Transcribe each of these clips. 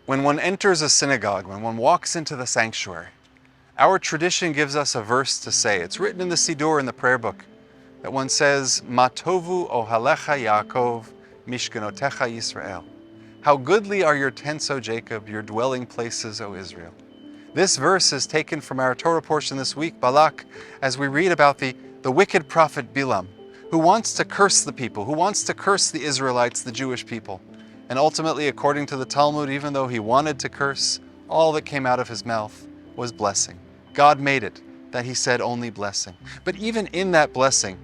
When one enters a synagogue, when one walks into the sanctuary, our tradition gives us a verse to say. It's written in the Siddur, in the prayer book, that one says, Ma tovu ohalecha Yaakov, mishkanotecha Yisrael. How goodly are your tents, O Jacob, your dwelling places, O Israel. This verse is taken from our Torah portion this week, Balak, as we read about the wicked prophet Bilam, who wants to curse the people, who wants to curse the Israelites, the Jewish people. And ultimately, according to the Talmud, even though he wanted to curse, all that came out of his mouth was blessing. God made it that he said only blessing. But even in that blessing,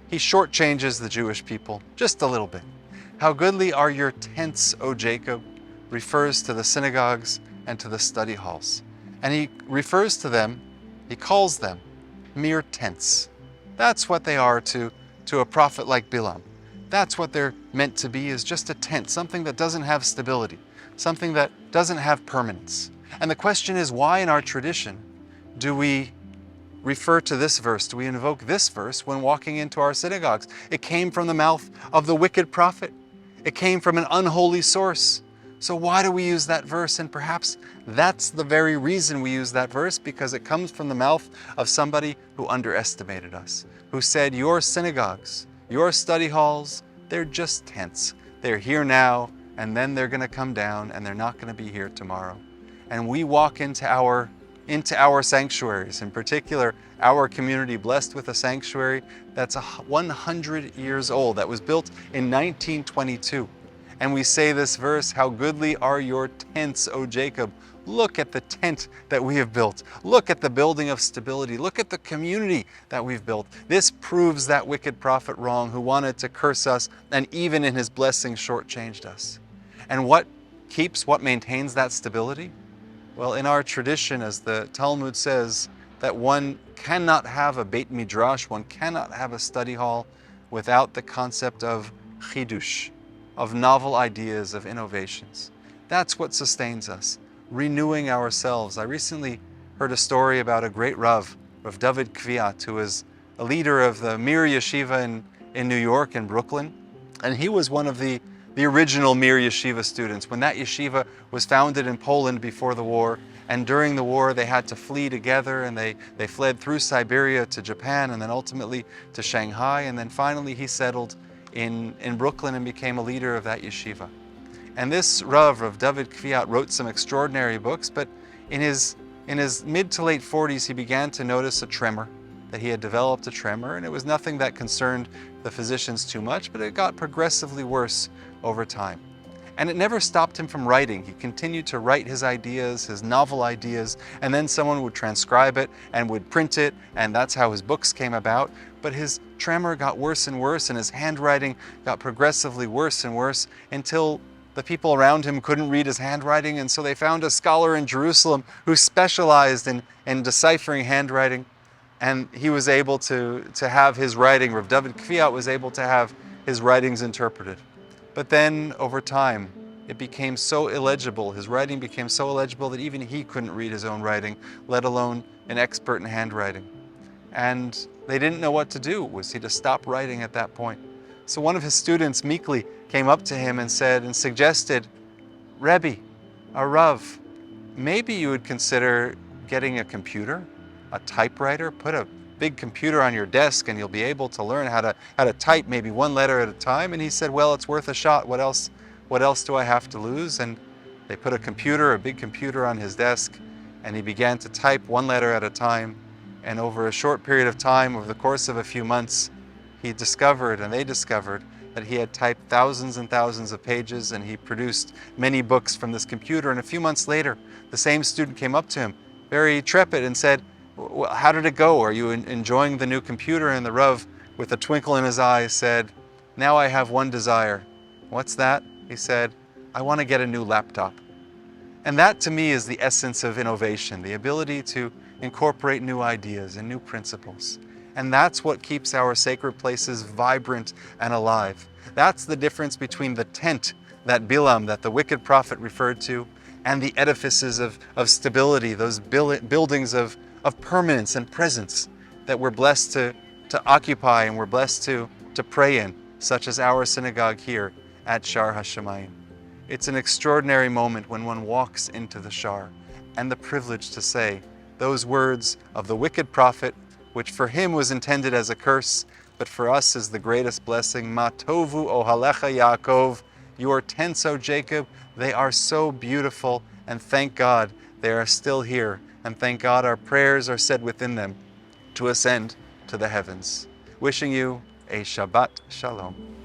he shortchanges the Jewish people just a little bit. How goodly are your tents, O Jacob, refers to the synagogues and to the study halls. And he refers to them, he calls them mere tents. That's what they are to a prophet like Bilam. That's what they're meant to be, is just a tent, something that doesn't have stability, something that doesn't have permanence. And the question is, why in our tradition do we refer to this verse? Do we invoke this verse when walking into our synagogues? It came from the mouth of the wicked prophet. It came from an unholy source. So why do we use that verse? And perhaps that's the very reason we use that verse, because it comes from the mouth of somebody who underestimated us, who said, your synagogues, your study halls, they're just tents. They're here now, and then they're going to come down, and they're not going to be here tomorrow. And we walk into our sanctuaries, in particular our community blessed with a sanctuary that's 100 years old, that was built in 1922. And we say this verse, how goodly are your tents, O Jacob. Look at the tent that we have built. Look at the building of stability. Look at the community that we've built. This proves that wicked prophet wrong, who wanted to curse us and even in his blessing shortchanged us. And what maintains that stability? Well, in our tradition, as the Talmud says, that one cannot have a Beit Midrash, one cannot have a study hall without the concept of chidush, of novel ideas, of innovations. That's what sustains us, renewing ourselves. I recently heard a story about a great Rav David Kviat, who is a leader of the Mir Yeshiva in New York, in Brooklyn. And he was one of the original Mir Yeshiva students. When that yeshiva was founded in Poland before the war, and during the war they had to flee together, and they fled through Siberia to Japan, and then ultimately to Shanghai, and then finally he settled in Brooklyn and became a leader of that yeshiva. And this Rav David Kviat wrote some extraordinary books, but in his mid to late 40s he began to notice a tremor, that he had developed a tremor, and it was nothing that concerned the physicians too much, but it got progressively worse over time. And it never stopped him from writing. He continued to write his ideas, his novel ideas, and then someone would transcribe it and would print it, and that's how his books came about. But his tremor got worse and worse, and his handwriting got progressively worse and worse, until the people around him couldn't read his handwriting, and so they found a scholar in Jerusalem who specialized in deciphering handwriting, and he was able to have his writing, Rav David Kviat was able to have his writings interpreted. But then, over time, it became so illegible, his writing became so illegible that even he couldn't read his own writing, let alone an expert in handwriting. And they didn't know what to do. Was he to stop writing at that point? So one of his students meekly came up to him and suggested, Rebbe, a Rav, maybe you would consider getting a computer, a typewriter, put a big computer on your desk and you'll be able to learn how to type maybe one letter at a time. And he said, well, it's worth a shot. What else do I have to lose? And they put a big computer on his desk, and he began to type one letter at a time. And over a short period of time, over the course of a few months, they discovered that he had typed thousands and thousands of pages, and he produced many books from this computer. And a few months later, the same student came up to him, very trepid, and said, well, how did it go? Are you enjoying the new computer? And the Rav, with a twinkle in his eye, said, now I have one desire. What's that? He said, I want to get a new laptop. And that to me is the essence of innovation, the ability to incorporate new ideas and new principles. And that's what keeps our sacred places vibrant and alive. That's the difference between the tent that Bilam, that the wicked prophet referred to, and the edifices of stability, those buildings of permanence and presence that we're blessed to occupy and we're blessed to pray in, such as our synagogue here at Shar HaShamayim. It's an extraordinary moment when one walks into the Shar, and the privilege to say those words of the wicked prophet, which for him was intended as a curse, but for us is the greatest blessing. Ma tovu ohalecha Yaakov, your tents, O Jacob, they are so beautiful, and thank God they are still here, and thank God our prayers are said within them to ascend to the heavens. Wishing you a Shabbat Shalom.